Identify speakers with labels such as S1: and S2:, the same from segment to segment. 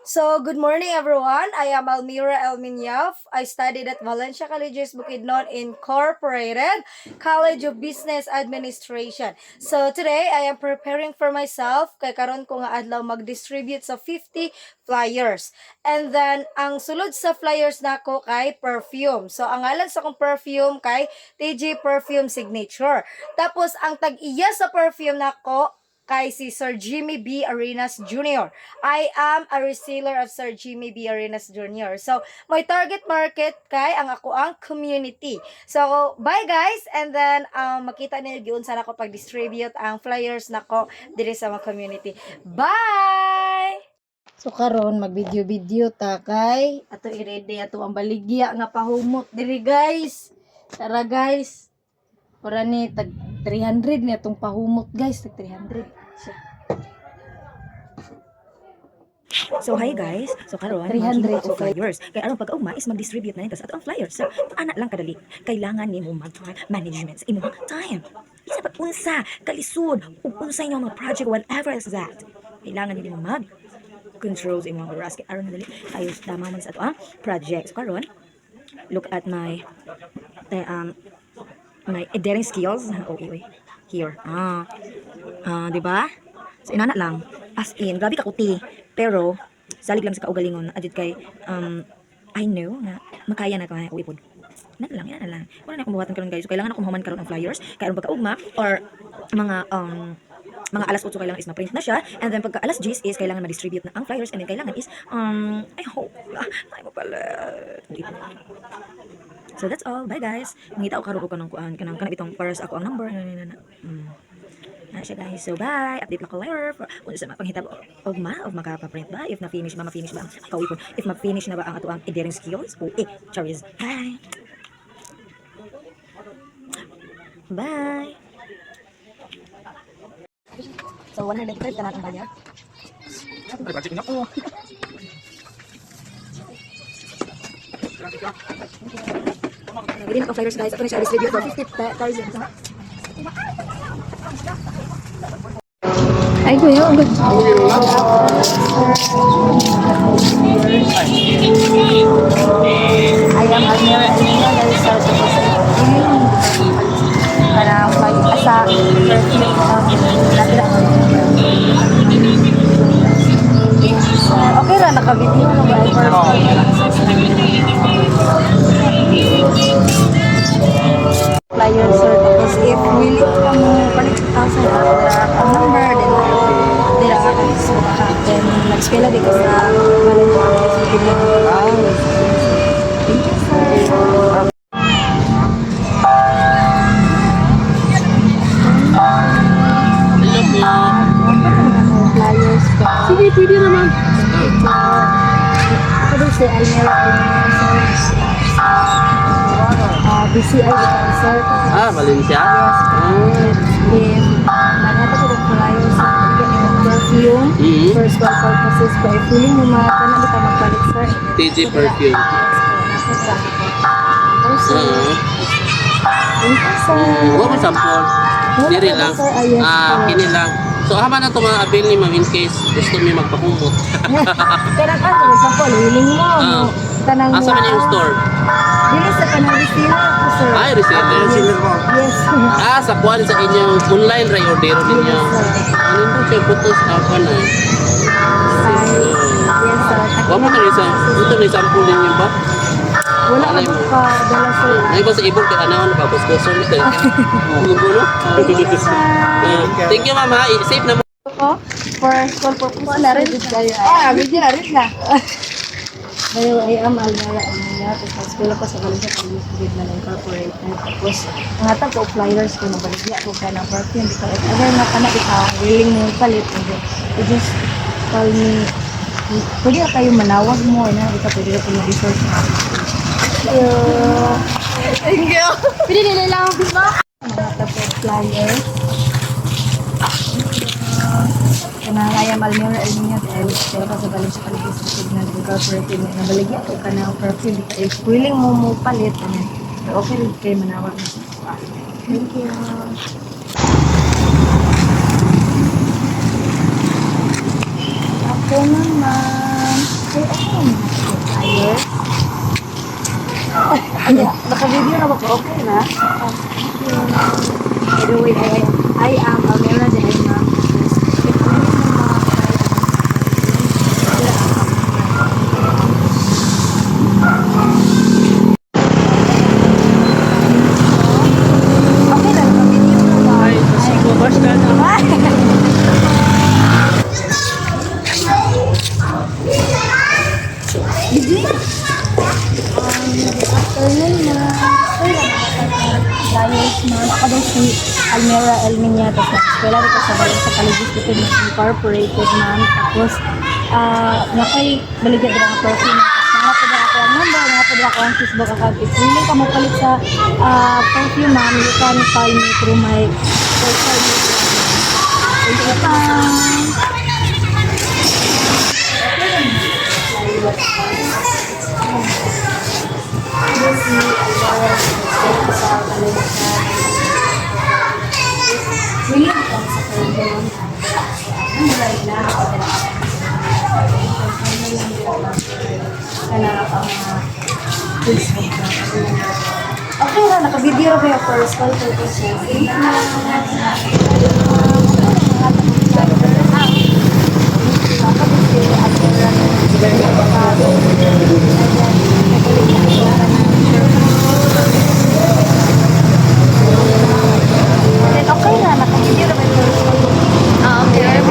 S1: So, good morning everyone. I am Almira Elminyaf. I studied at Valencia Colleges Bukidnon Incorporated College of Business Administration. So, today I am preparing for myself kay karon ko nga adlaw mag-distribute sa 50 flyers. And then ang sulod sa flyers nako kay perfume. So, ang ngalan sa kong perfume kay TG Perfume Signature. Tapos ang tag-iya sa perfume nako kay si Sir Jimmy B. Arenas Jr. I am a reseller of Sir Jimmy B. Arenas Jr. So, my target market kay ang ako ang community. So, bye guys! And then, makita niyo giun sana ko pag-distribute ang flyers nako diri sa mga community. Bye! So, karon mag-video-video ta kay ato i-ready ato ang baligya nga pahumot diri guys. Tara guys. Ora ni tag 300 ni atong pahumot guys, tag 300.
S2: So hi guys, so karon
S1: 300
S2: so flyers. Kaya aron pag-ugma is mag-distribute na nito sa ato ang flyers. So ana lang kadali. Kailangan nimo mag-time management sa imong time. Isa pa unsa kalisod ug unsa imong mga project whatever is that. Kailangan nimo mag control sa imong oras. Kaya aron dali ayos tama man sa ato ang project. So karon look at my my editing skills. Okay, here. Di ba? So inana lang. As in, grabe ka kuti. Pero, salig lang sa kaugalingon, adit kay, I know na makaya na ka na uipod. Yan na lang. Wala na akong buhatan karon guys. So, kailangan akong human karon ng flyers. Kaya pagkaugma, or mga alas 8 kailangan is ma-print na siya. And then pagka alas 10 is kailangan ma-distribute na ang flyers. And then kailangan is, I hope, tayo mo pala. So, that's all. Bye guys. Mangita ko karon ko kanang itong para sa ako ang number. Na siya guys. So bye. Update lang ko later for kung sa mapanghitabo of makapaprint ba, if na-finish ba ang kawipon, if ma-finish na ba ang ato ang editing skills o charis. Bye. Bye. So 105 ka na ang bayad.
S3: Ay, budget niyo?
S2: Oo. Hindi na flyers guys. Ako na siya distribute for 50,000.
S1: Ay, kuya, good. I am Almira Elmina dari South Pacific. Para asa perfume okay ra naka-video no ba? Flyer sir, tapos if willing ka mo palit sa ang number then dira ka so then nag-spela di ka sa Valencia. Thank you sir. Flyers pa.
S3: Sige, pwede naman.
S1: Ako daw si Almira BCI di sir.
S3: Valencia?
S1: If nagata ko ng flyers sa perfume, first world purposes pa if willing mo makana di ka magpalit sir.
S3: TG Perfume.
S1: Thank you sir.
S3: Huwag mo sample. Diri lang. Kini lang. So, hama na ito mga abil ni ma'am in case gusto mo magpahumot.
S1: Pero ka, for example, willing mo. Tanang
S3: Asa man yung store?
S1: Dili sa kanang reseller ko sir.
S3: Ay, reseller.
S1: Yes.
S3: Sa kuwan sa inyong online ray order ninyo. Ano ito siya putos apa na?
S1: Yes sir.
S3: Huwag mo ito na sample ninyo ba?
S1: Wala ko pa dala sir.
S3: Ay ba sa ibon kay anaon ba kuskuson nito. Gubo no? Thank you mama. Safe na mo.
S1: Ko for school purpose na rin kayo. Video na rin na. Ngayon ay am Almira Elmina. Tapos school ako sa Valencia College na Incorporated. Tapos ang atang ko flyers ko na baligya ko ka ng perfume. Because if ever na ka na ikaw willing mo palit. You just call me. Pwede na kayo manawag mo. Ikaw pwede na kayo resource mo. Thank you. Pwede nila lang ako ba? Mga tapos flyers. Kanangayam Almira Elmina dahil kaya pa sa Valencia Colleges Bukidnon Incorporated na baligya ko ka ng perfume. If willing mo palit, okay rin kayo manawag mo. Thank you. Ako naman. Naka-video na ba ko? Okay na? By the way, I am Almira de Aima. Okay na, naka-video na ba?
S3: Ay, kasi ko basta na.
S1: Afternoon na. Guys, ma'am, ako daw si Almira Elminia. Tapos eskwela rin ko sa Valencia Colleges Bukid na Incorporated, ma'am. Tapos, nakay baligyan din ang perfume. Tapos, mga ako ang number, mga ako ang Facebook account. If willing ka mapalit sa perfume, ma'am, you can call me through my social media. Thank you, ma'am. Okay na, naka-video na kayo for school purposes. Okay na, naka-video na kayo for school. Okay, no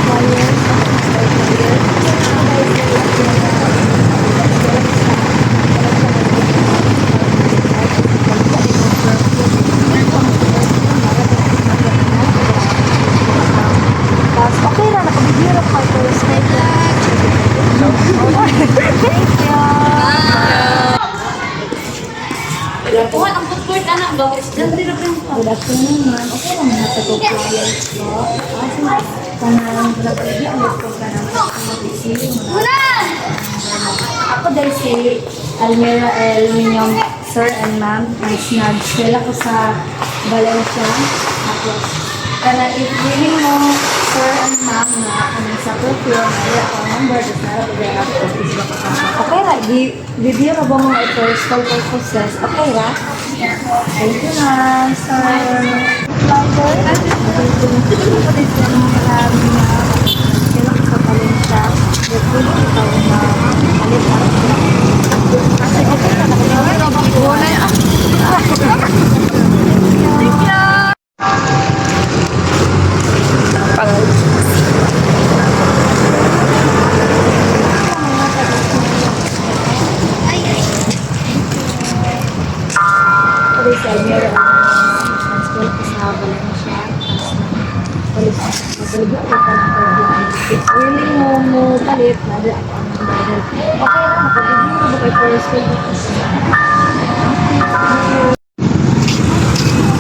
S1: problem. Thank you. Good okay na, naka-video na kayo for school. Thank you.
S4: Kuha ang food anak ba? Estudyante na rin po.
S1: Good afternoon, ma'am. Okay lang na sa compliance po. Kung nalagay ang laptop ka ng ako dahil si Almira Aluminium, sir and ma'am, nag-sell ako sa Valencia. Tapos, kana if willing mo, sir and ma'am, na kami sa perfume, ay ako number, tapos nalagay ako sa Facebook account. Okay ra, video na ba mo na for school purposes? Okay ra? Thank you, ma'am, sir. Vlogger, if willing mo palit, nada ako ang number. Okay lang, nakabigyan mo ba kay first school?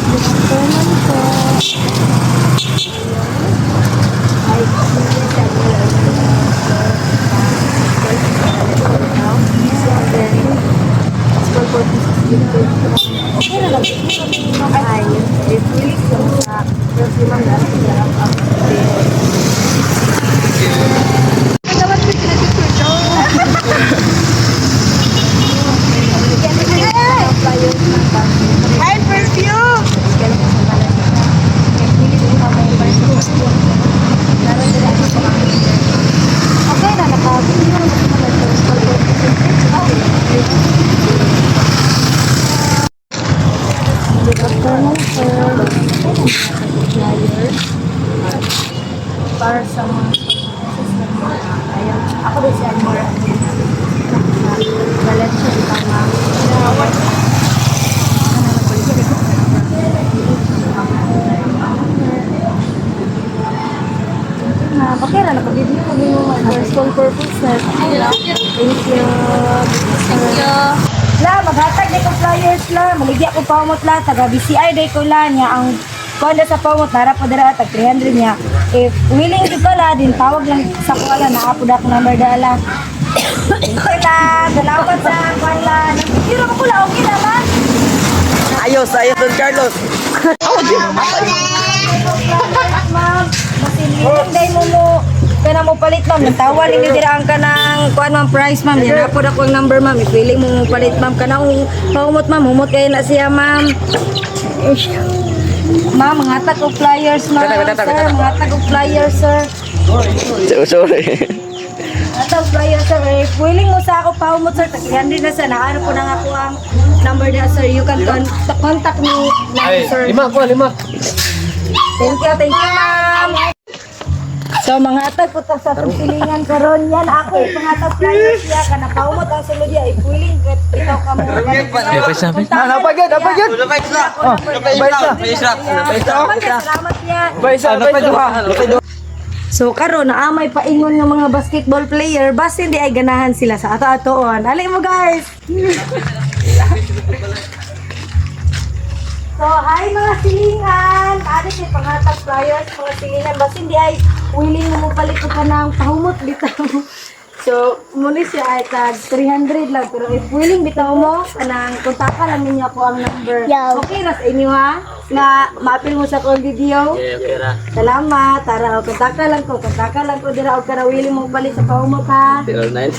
S1: Afternoon po. Ay, okay na lang. Ay, if willing mo sa perfume ang darang ang
S2: Hi, perfume!
S1: okay na, nakabili na naman sa good afternoon, sir. Para sa mga ayun, ako din si Almora. Valencia, di ba, ma'am? Okay na, nakabili ko din yung for school purposes. Thank you. Thank you. La, maghatag din ko flyers la. Maligya ko pamot la. Taga BCI day ko la niya. Ang konda sa pamot, nara po dara tag 300 niya. If willing ko la, din tawag lang sa kuala. Naapod ako number dala. Thank you la. Salamat sa kuala. Nagtitira ko la. Okay na ba?
S2: Ayos, Don Carlos.
S1: Ma'am, masiling day mo mo. Kaya mo palit ma'am, nagtawal ninyo dira ang kanang kuan ma'am price ma'am. Yan na po na ko ang number ma'am. Ipiling mo palit ma'am kanang humot ma'am. Humot kayo na siya ma'am. Ma'am, mga tag og flyers ma'am. Sir, mga tag og flyers sir.
S5: Sorry.
S1: Atong flyer sir, willing mo sa ako pahumot sir, tag-300 na sa naano po na ako ang number na sir, you can contact me na sir.
S6: Lima.
S1: Thank you ma'am. So mga atag po sa pilingan karon yan ako pangatag flyer siya kana pahumot ang sulod ya willing ikaw ka mo.
S6: Napagyan.
S1: Salamat ya. So karon naamay paingon nga mga basketball player basta hindi ay ganahan sila sa ato-atoon. Ali mo guys. So hi mga silingan. Ari si pangatag players mga silingan basta hindi ay willing mo palit ka ng pahumot bitaw. So muna siya ay tag 300 lang pero if willing bitaw mo kanang kontakan lang ninyo ako ang number. Okay ra sa inyo ha nga maapil mo sa kong video.
S3: Okay ra.
S1: Salamat. Tara, kontakan lang ko dira og kana willing mo palit sa pahumot ha.
S3: 09.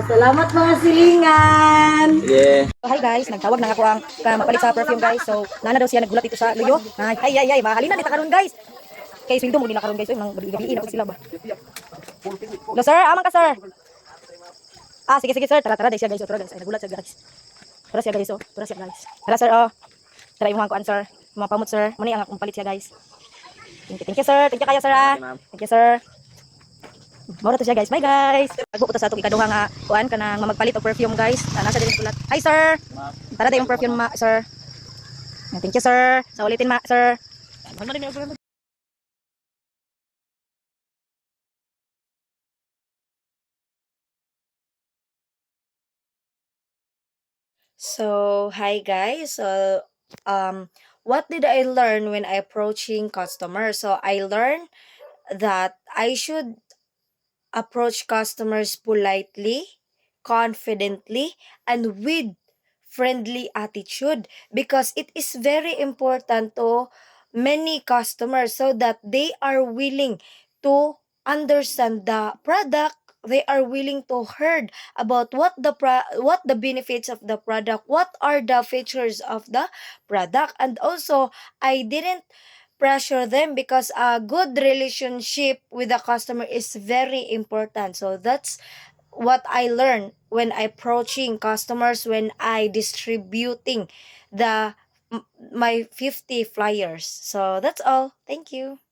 S1: Salamat mga silingan.
S3: Yeah.
S2: Hi guys, nagtawag na ako ang mapalit sa perfume guys. So, nana daw siya naggulat dito sa Luyo. Ay, mahalina dito karon guys. Kay sweldo mo din na karon guys, nang gabi na sila ba. No sir, amang ka sir. Sige sir, tara dai siya guys. Tara guys, ay nagulat siya guys. Tara siya guys. Tara sir Tara imong kuan sir. Mga pamot sir. Muni ang akong palit siya guys. Thank you sir. Thank you kayo sir Thank you sir. Mora to siya guys. Bye guys. Agbo to sa atong ikaduha nga kuan kanang magpalit og perfume guys. Nasa dili kulat. Hi sir. Tara dayon perfume sir. Thank you sir. Sa ulitin sir.
S1: So, hi guys. So, what did I learn when I approaching customers? So, I learned that I should approach customers politely, confidently, and with friendly attitude because it is very important to many customers so that they are willing to understand the product, they are willing to heard about what the benefits of the product, what are the features of the product, and also I didn't pressure them because a good relationship with the customer is very important. So that's what I learned when I approaching customers when I distributing the my 50 flyers. So that's all. Thank you.